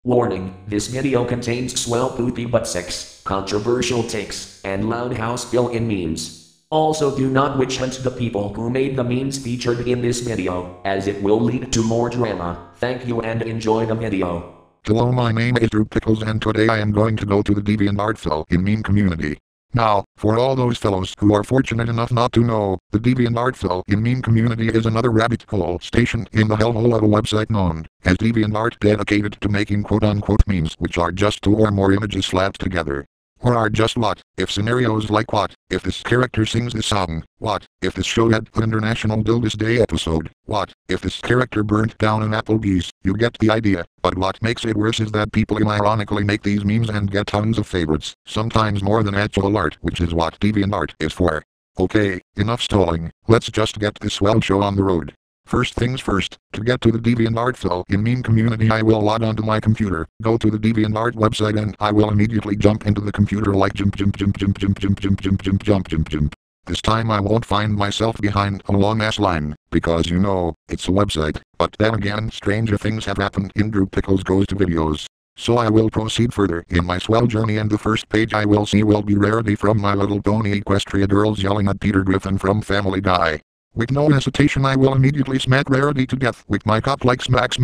Warning, this video contains swell poopy butt sex, controversial takes, and loud house fill-in memes. Also do not witch hunt the people who made the memes featured in this video, as it will lead to more drama. Thank you and enjoy the video. Hello, my name is Pickles and today I am going to go to the DeviantArt Fill in meme community. Now, for all those fellows who are fortunate enough not to know, the DeviantArt Fill in meme community is another rabbit hole station in the hellhole of a website known as DeviantArt, dedicated to making quote-unquote memes which are just two or more images slapped together. Or are just what if scenarios like what if this character sings this song, what if this show had an International Dildos Day episode, what if this character burnt down an Applebee's. You get the idea, but what makes it worse is that people ironically make these memes and get tons of favorites, sometimes more than actual art, which is what DeviantArt is for. Okay, enough stalling, let's just get this swell show on the road. First things first, to get to the DeviantArt Fill in meme community I will log onto my computer, go to the DeviantArt website and I will immediately jump into the computer like jump. This time I won't find myself behind a long ass line, because you know, it's a website, but then again stranger things have happened in Group Pickles Goes to Videos. So I will proceed further in my swell journey and the first page I will see will be Rarity from My Little Pony Equestria Girls yelling at Peter Griffin from Family Guy. With no hesitation I will immediately smack Rarity to death with my cock like smack.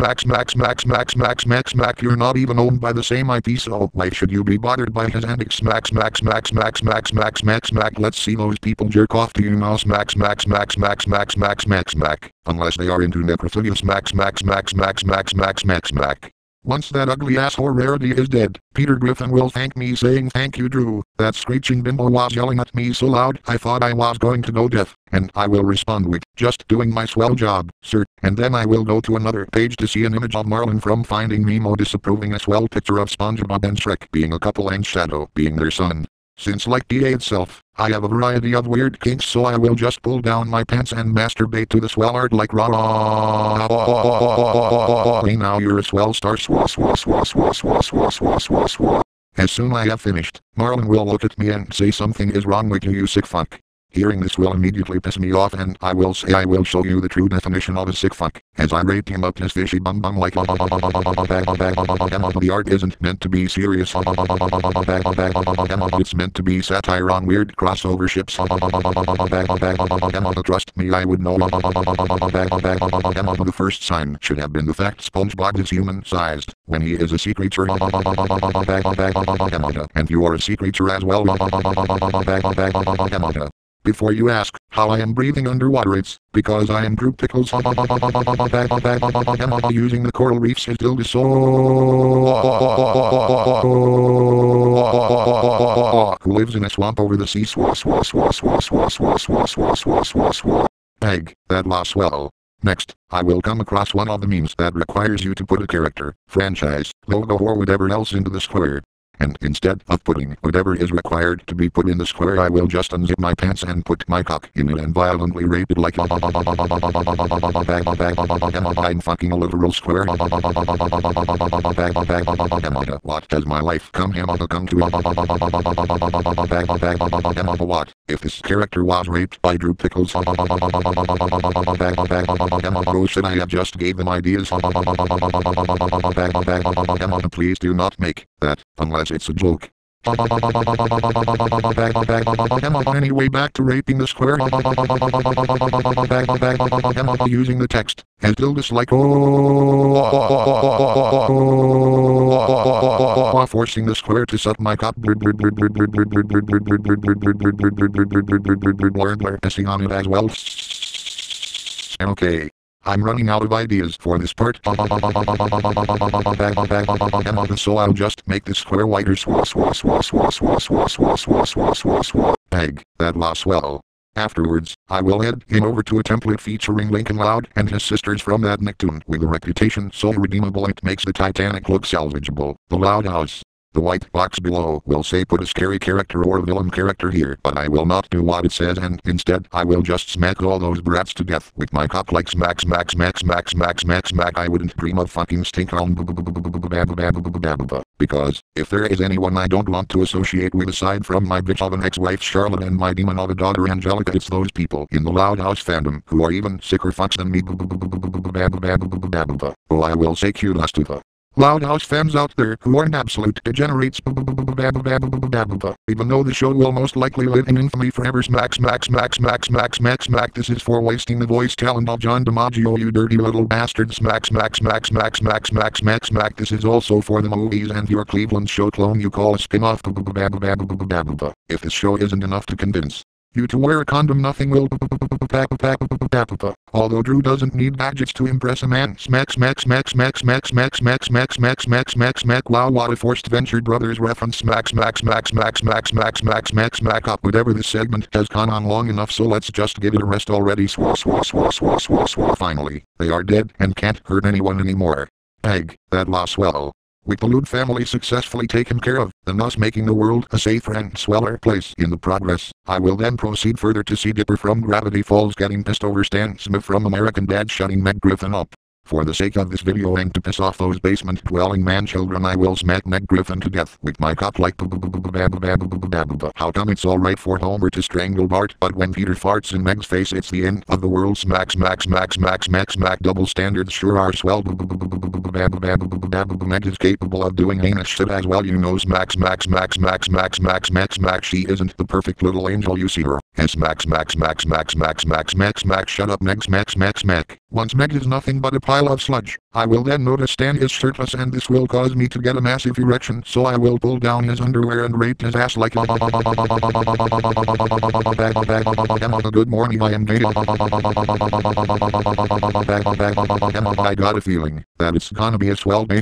You're not even owned by the same IP, so why should you be bothered by his antics? Smack. Let's see those people jerk off to you now. Smack. Unless they are into necrophilia. Smack. Once that ugly asshole Rarity is dead, Peter Griffin will thank me saying thank you Drew. That screeching bimbo was yelling at me so loud I thought I was going to go deaf, and I will respond with, just doing my swell job, sir, and then I will go to another page to see an image of Marlin from Finding Nemo disapproving a swell picture of SpongeBob and Shrek being a couple and Shadow being their son. Since like DA itself, I have a variety of weird kinks, so I will just pull down my pants and masturbate to the swell art like raw. Hey now you're a swell star. As soon I have finished, Marlin will look at me and say something is wrong with you sick fuck. Hearing this will immediately piss me off and I will say I will show you the true definition of a sick fuck, as I rate him up his fishy bum like the art isn't meant to be serious, it's meant to be satire on weird crossover ships. Trust me, I would know. The first sign should have been the fact SpongeBob is human sized when he is a sea creature, and you are a sea creature as well. Before you ask how I am breathing underwater, it's because I am Group Pickles using the coral reefs as dildos. Who lives in a swamp over the sea. Egg, that lost well. Next, I will come across one of the memes that requires you to put a character, franchise, logo or whatever else into the square. And instead of putting whatever is required to be put in the square I will just unzip my pants and put my cock in it and violently rape it like I'm fucking a literal square. What has my life come to? What if this character was raped by Drew Pickles? Oh, should I have just gave them ideas? Please do not make that, unless it's a joke. Anyway, back to raping the square. Using the text as dildos like forcing the square to suck my cock. Pissing on it as well. Okay. I'm running out of ideas for this part, so I'll just make this square wider. Egg, that lost well. Afterwards, I will head him over to a template featuring Lincoln Loud and his sisters from that Nicktoon with a reputation so redeemable it makes the Titanic look salvageable. The Loud House. The white box below will say put a scary character or villain character here, but I will not do what it says and instead I will just smack all those brats to death with my cock like smack. I wouldn't dream of fucking stink on because if there is anyone I don't want to associate with aside from my bitch of an ex-wife Charlotte and my demon of a daughter Angelica, it's those people in the Loud House fandom who are even sicker fucks than me. Oh, I will say kudos to the Loud House fans out there who aren't absolute degenerates, even though the show will most likely live in infamy forever. Smack. This is for wasting the voice talent of John DiMaggio, you dirty little bastard. Smack. This is also for the movies and your Cleveland show clone you call a spin-off. If this show isn't enough to convince you to wear a condom, nothing will. Although Drew doesn't need gadgets to impress a man. Smack. Wow, what a forced venture brothers reference. Smack up. Whatever this segment has gone on long enough, so let's just give it a rest already. Finally, they are dead and can't hurt anyone anymore. Egg, that loss well. With the Lude family successfully taken care of, and thus making the world a safer and sweller place in the progress, I will then proceed further to see Dipper from Gravity Falls getting pissed over Stan Smith from American Dad shutting Meg Griffin up. For the sake of this video and to piss off those basement-dwelling man-children, I will smack Meg Griffin to death with my cock like how come it's alright for Homer to strangle Bart, but when Peter farts in Meg's face it's the end of the world? Smack. Double standards sure are swell. Meg is capable of doing heinous shit as well, you know. Smack. She isn't the perfect little angel you see her as. Smack. Shut up, Meg. Smack. Once Meg is nothing but a pile of sludge, I will then notice Stan is shirtless and this will cause me to get a massive erection, so I will pull down his underwear and rape his ass like. Good morning, I am gay. I got a feeling that it's gonna be a swell day.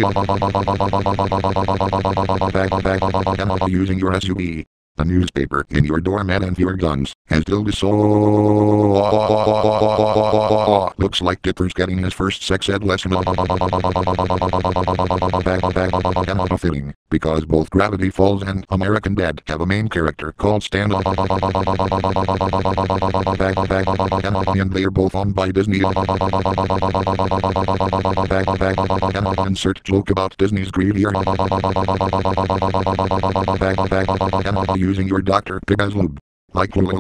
Using your SUV, a newspaper in your doormat and your guns, and still this looks like Dipper's getting his first sex ed lesson. Fitting, because both Gravity Falls and American Dad have a main character called Stan, and they are both owned by Disney. Insert joke about Disney's greed here. Using your Dr. Pig as lube. Like Lulu,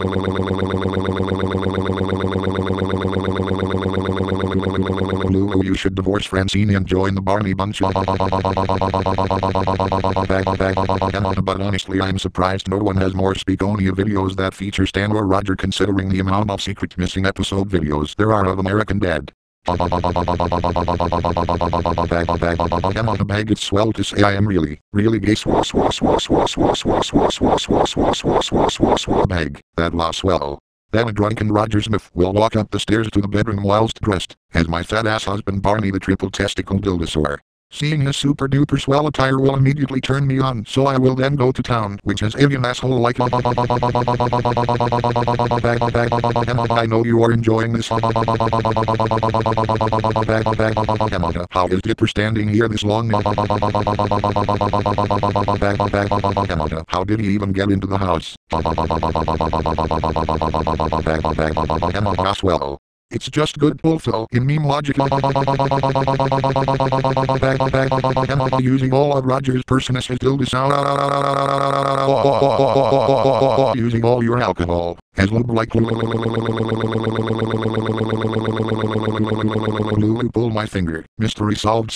you should divorce Francine and join the Barney Bunch. But honestly, I'm surprised no one has more Speakonia videos that feature Stan or Roger, considering the amount of secret missing episode videos there are of American Dad. Bag, it's swell to say I am really gay. Bag, that loss swell. Then a drunken Roger Smith will walk up the stairs to the bedroom whilst dressed as my fat ass husband Barney the triple testicle dildosaur. Seeing his super duper swell attire will immediately turn me on, so I will then go to town, which is avian asshole like. I know you are enjoying this. How is Dipper standing here this long? How did he even get into the house? Well, it's just good fulfill in meme logic. Using all of Roger's personas as dildo sound. Using all your alcohol as lube like. Lulu, pull my finger. Mystery solved.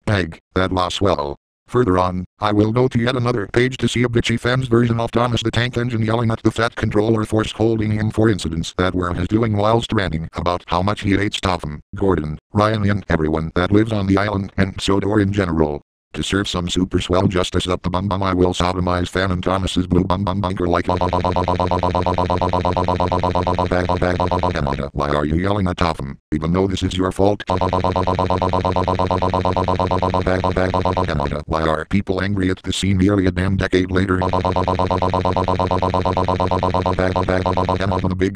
Egg, that loss well. Further on, I will go to yet another page to see a bitchy fan's version of Thomas the Tank Engine yelling at the fat controller force holding him for incidents that were his doing whilst ranting about how much he hates Topham, Gordon, Ryan and everyone that lives on the island and Sodor in general. To serve some super swell justice up the bum I will sodomize Fan and Thomas's blue bunker like. Why are you yelling at Topham, even though this is your fault? Why are people angry at the scene nearly a damn decade later? The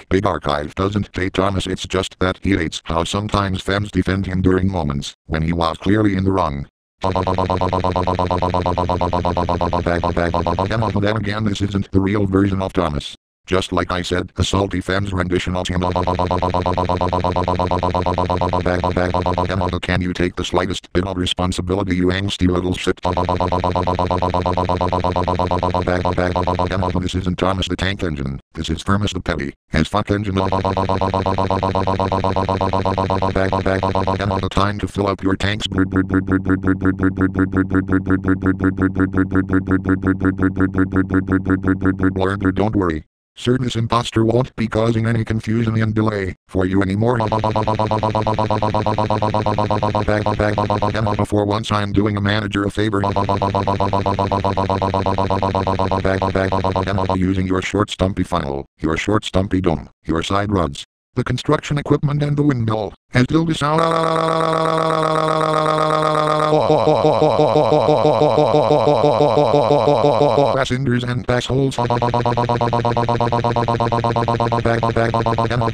big archive doesn't hate Thomas, it's just that he hates how sometimes fans defend him during moments when he was clearly in the wrong. Then again, this isn't the real version of Thomas. Just like I said, a salty fan's rendition of Can you take the slightest bit of responsibility, you angsty little shit? This isn't Thomas the Tank Engine. This is Firmus the Petty as fuck engine. The time to fill up your tanks. Don't worry. This imposter won't be causing any confusion and delay for you anymore. For once I'm doing a manager a favor. Using your short stumpy funnel, your short stumpy dome, your side rods, the construction equipment and the windmill, and till the sound passengers and pass holes. The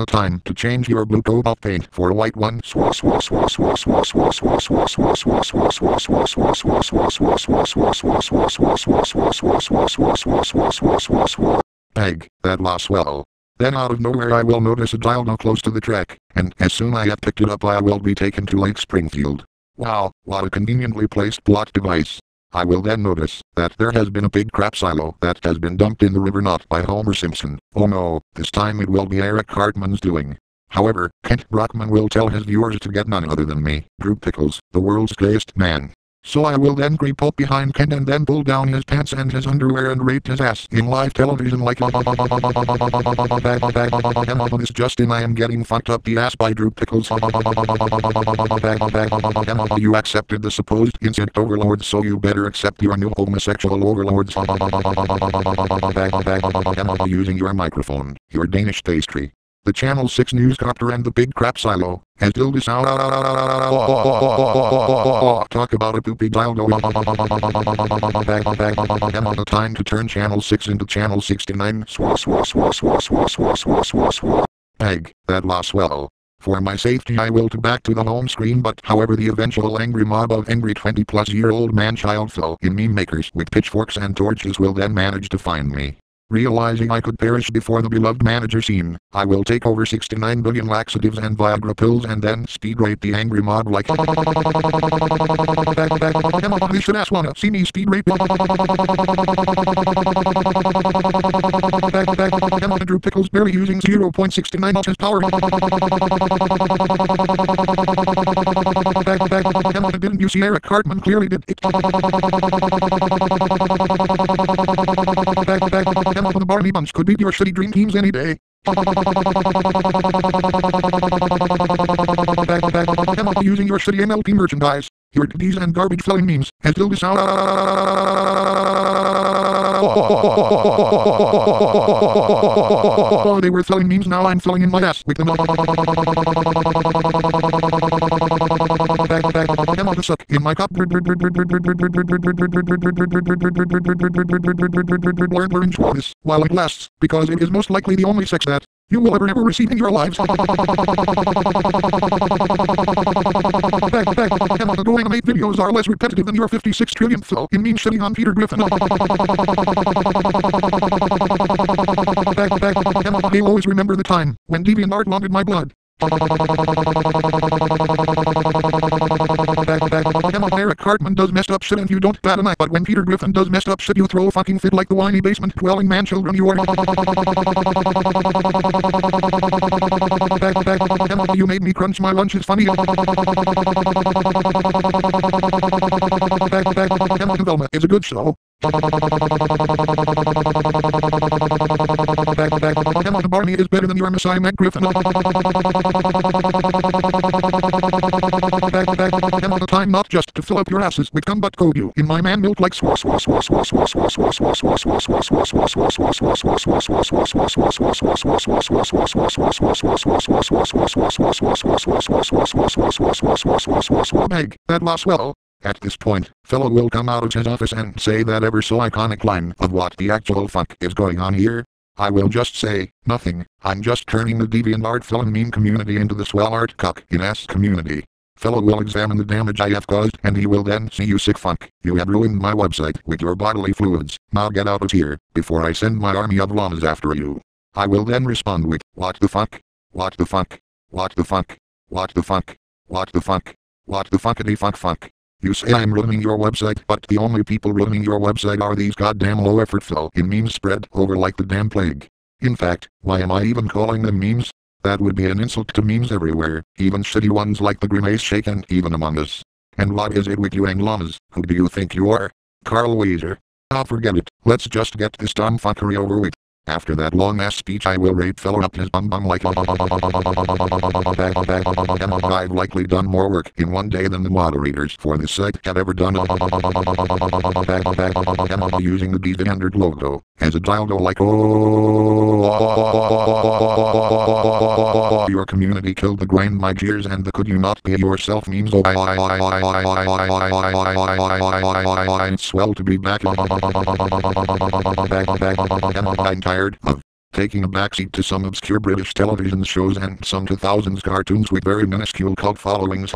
time to change your blue coat of paint for a white one. Peg, that lost well. Then out of nowhere I will notice a dildo close to the track, and as soon I have picked it up I will be taken to Lake Springfield. Wow, what a conveniently placed plot device. I will then notice that there has been a big crap silo that has been dumped in the river, not by Homer Simpson. Oh no, this time it will be Eric Hartman's doing. However, Kent Brockman will tell his viewers to get none other than me, Drew Pickles, the world's gayest man. So I will then creep up behind Kent and then pull down his pants and his underwear and rape his ass in live television like this Justin. I am getting fucked up the ass by Drew Pickles. You accepted the supposed insect overlords, so you better accept your new homosexual overlords. Using your microphone, your Danish pastry, the Channel 6 newscopter and the big crap silo, as till the sound. Talk about a poopy dildo. The time to turn Channel 6 into Channel 69. Peg, that lost well. For my safety I will back to the home screen, but however the eventual angry mob of angry 20-plus-year-old man-child Phil in meme makers with pitchforks and torches will then manage to find me. Realizing I could perish before the beloved manager scene, I will take over 69 billion laxatives and Viagra pills and then speed rape the angry mob like they should ask wanna see me speed rape. Drew Pickles barely using 0.69 inches power. Didn't you see Eric Hartman clearly did it? The Barney Bunch could beat your shitty dream teams any day. Using your shitty MLP merchandise, your titties and garbage filling memes, and still this out. Oh, they were filling memes, now I'm filling in my ass with them. Suck in my cup. Enjoy this while it lasts, because it is most likely the only sex that you will ever receive in your lives. The animate videos are less repetitive than your 56 trillion flow in mean shitting on Peter Griffin. I'll always remember the time when DeviantArt wanted my blood. Eric Hartman does messed up shit and you don't bat an eye, but when Peter Griffin does messed up shit you throw a fucking fit like the whiny basement dwelling man children you are. You made me crunch my lunch, it's funny. Velma is a good show. Barney is better than your Messiah Mac Griffin. The time not just to fill up your asses with cum but coat you in my man milk like Meg, that lost well. At this point, fellow will come out of his office and say that ever so iconic line of what the actual fuck is going on here. I will just say, nothing, I'm just turning the DeviantArt Fill and meme community into the swell art cuck in S community. Fellow will examine the damage I have caused and he will then see you sick fuck. You have ruined my website with your bodily fluids. Now get out of here, before I send my army of llamas after you. I will then respond with, what the fuck? What the fuck? What the fuck? What the fuck? What the fuck? What the fuckity fuck fuck? You say I'm ruining your website, but the only people ruining your website are these goddamn low effort fill in memes spread over like the damn plague. In fact, why am I even calling them memes? That would be an insult to memes everywhere, even shitty ones like the Grimace Shake and even Among Us. And what is it with you and llamas? Who do you think you are? Carl Weiser. Ah, forget it, let's just get this dumb fuckery over with. After that long ass speech I will rate fellow up his bum like I've likely done more work in one day than the moderators for this site have ever done using the DeviantArt logo as a dildo like your community killed the grind my gears and the could you not be yourself memes it's swell to be back. I'm tired of taking a backseat to some obscure British television shows and some 2000s cartoons with very minuscule cult followings.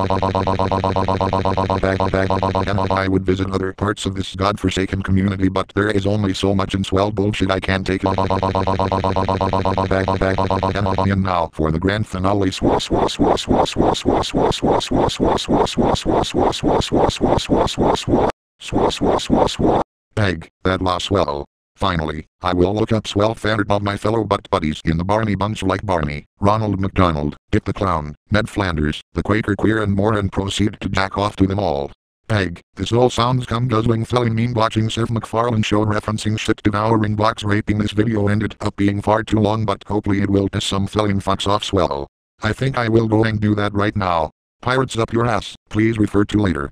I would visit other parts of this godforsaken community, but there is only so much in swell bullshit I can take. And now for the grand finale. Beg, that was swell. Finally, I will look up swell fanart of my fellow butt buddies in the Barney bunch like Barney, Ronald McDonald, Dick the Clown, Ned Flanders, the Quaker Queer and more and proceed to jack off to them all. Beg, this all sounds cum guzzling felling meme watching Seth MacFarlane show referencing shit devouring box raping. This video ended up being far too long, but hopefully it will piss some felling fucks off swell. I think I will go and do that right now. Pirates up your ass, please refer to later.